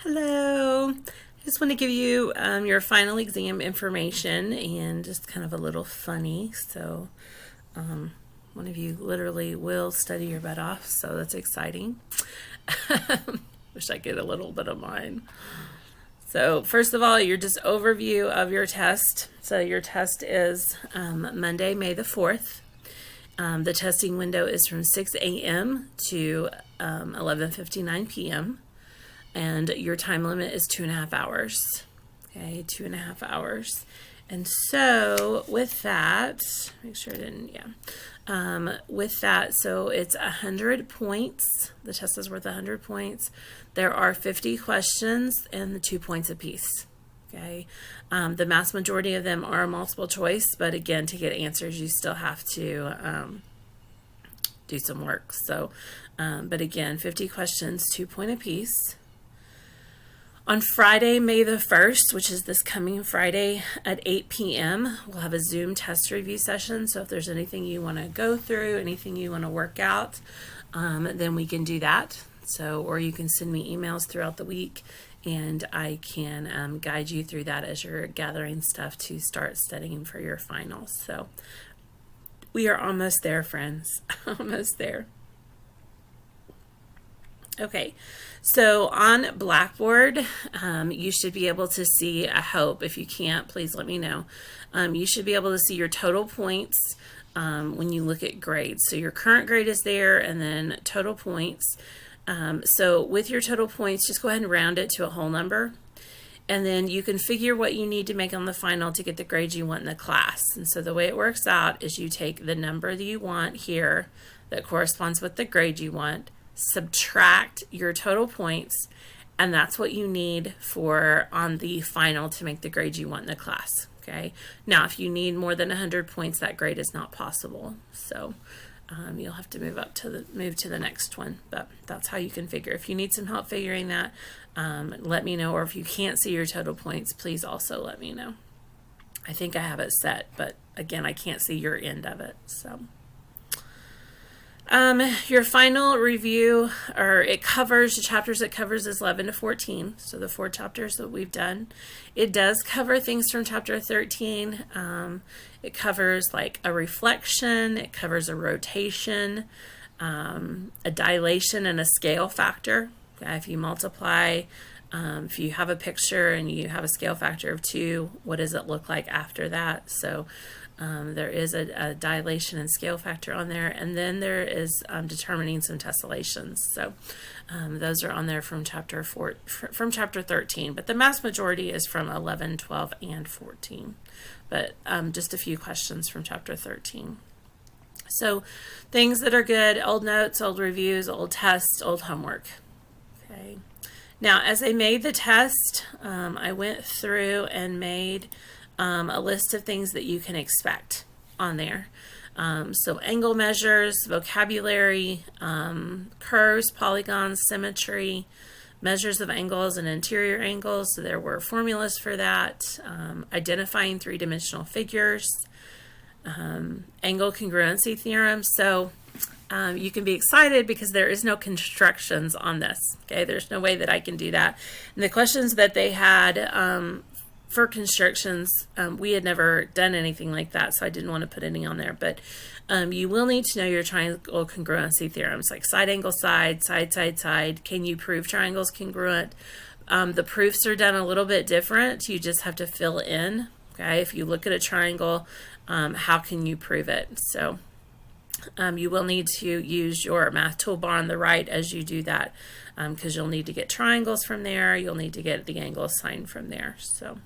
Hello. I just want to give you your final exam information and just kind of a little funny. So, one of you literally will study your butt off, so that's exciting. Wish I could get a little bit of mine. So, first of all, your just overview of your test. So, your test is Monday, May the 4th. The testing window is from 6 a.m. to 11:59 p.m. and your time limit is 2.5 hours. Okay, 2.5 hours. And so with that, make sure I didn't, with that, so it's 100 points. The test is worth 100 points. There are 50 questions and the 2 points apiece. Okay, the vast majority of them are multiple choice, but again, to get answers, you still have to do some work. So, but again, 50 questions, 2 point apiece. On Friday, May the 1st, which is this coming Friday at 8 p.m., we'll have a Zoom test review session. So if there's anything you want to go through, anything you want to work out, then we can do that. So, or you can send me emails throughout the week and I can guide you through that as you're gathering stuff to start studying for your finals. So we are almost there, friends. Almost there. Okay, so on Blackboard, you should be able to see, I hope, if you can't, please let me know. You should be able to see your total points when you look at grades. So your current grade is there and then total points. So with your total points, just go ahead and round it to a whole number. And then you can figure what you need to make on the final to get the grades you want in the class. And so the way it works out is you take the number that you want here that corresponds with the grade you want, subtract your total points, and that's what you need for on the final to make the grade you want in the class. Okay, now if you need more than 100 points, that grade is not possible, so you'll have to move to the next one, but that's how you can figure. If you need some help figuring that, let me know, or if you can't see your total points, please also let me know. I think I have it set, but again, I can't see your end of it. So your final review, or it covers the chapters it covers is 11 to 14. So the 4 chapters that we've done. It does cover things from chapter 13. It covers like a reflection. It covers a rotation, a dilation, and a scale factor. If you multiply, if you have a picture and you have a scale factor of 2, what does it look like after that? So there is a dilation and scale factor on there, and then there is determining some tessellations. So those are on there from chapter 13, but the vast majority is from 11, 12, and 14. But just a few questions from chapter 13. So things that are good: old notes, old reviews, old tests, old homework. Okay. Now, as I made the test, I went through and made a list of things that you can expect on there. So angle measures, vocabulary, curves, polygons, symmetry, measures of angles and interior angles. So there were formulas for that. Identifying three-dimensional figures, angle congruency theorem. So you can be excited because there is no constructions on this. Okay, there's no way that I can do that. And the questions that they had for constructions, we had never done anything like that, so I didn't want to put any on there. But you will need to know your triangle congruency theorems, like side angle side, side side side. Can you prove triangles congruent? The proofs are done a little bit different. You just have to fill in. Okay, if you look at a triangle, how can you prove it? So you will need to use your math toolbar on the right as you do that, because you'll need to get triangles from there. You'll need to get the angle assigned from there. So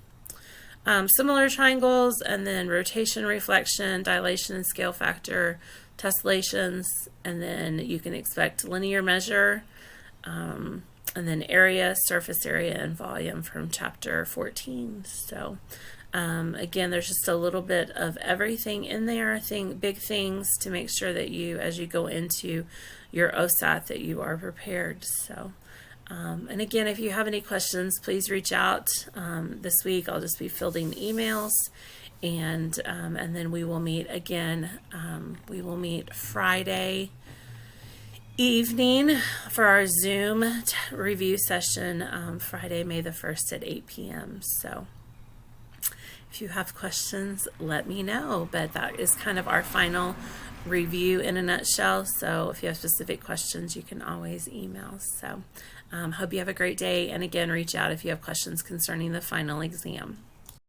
similar triangles, and then rotation, reflection, dilation, and scale factor, tessellations, and then you can expect linear measure, and then area, surface area, and volume from chapter 14. So again, there's just a little bit of everything in there. I think big things to make sure that you, as you go into your OSAT, that you are prepared. So and again, if you have any questions, please reach out. This week I'll just be fielding emails, and then we will meet again. We will meet Friday evening for our Zoom review session, Friday, May the 1st at 8 p.m. So if you have questions, let me know. But that is kind of our final review in a nutshell. So if you have specific questions, you can always email. So hope you have a great day. And again, reach out if you have questions concerning the final exam.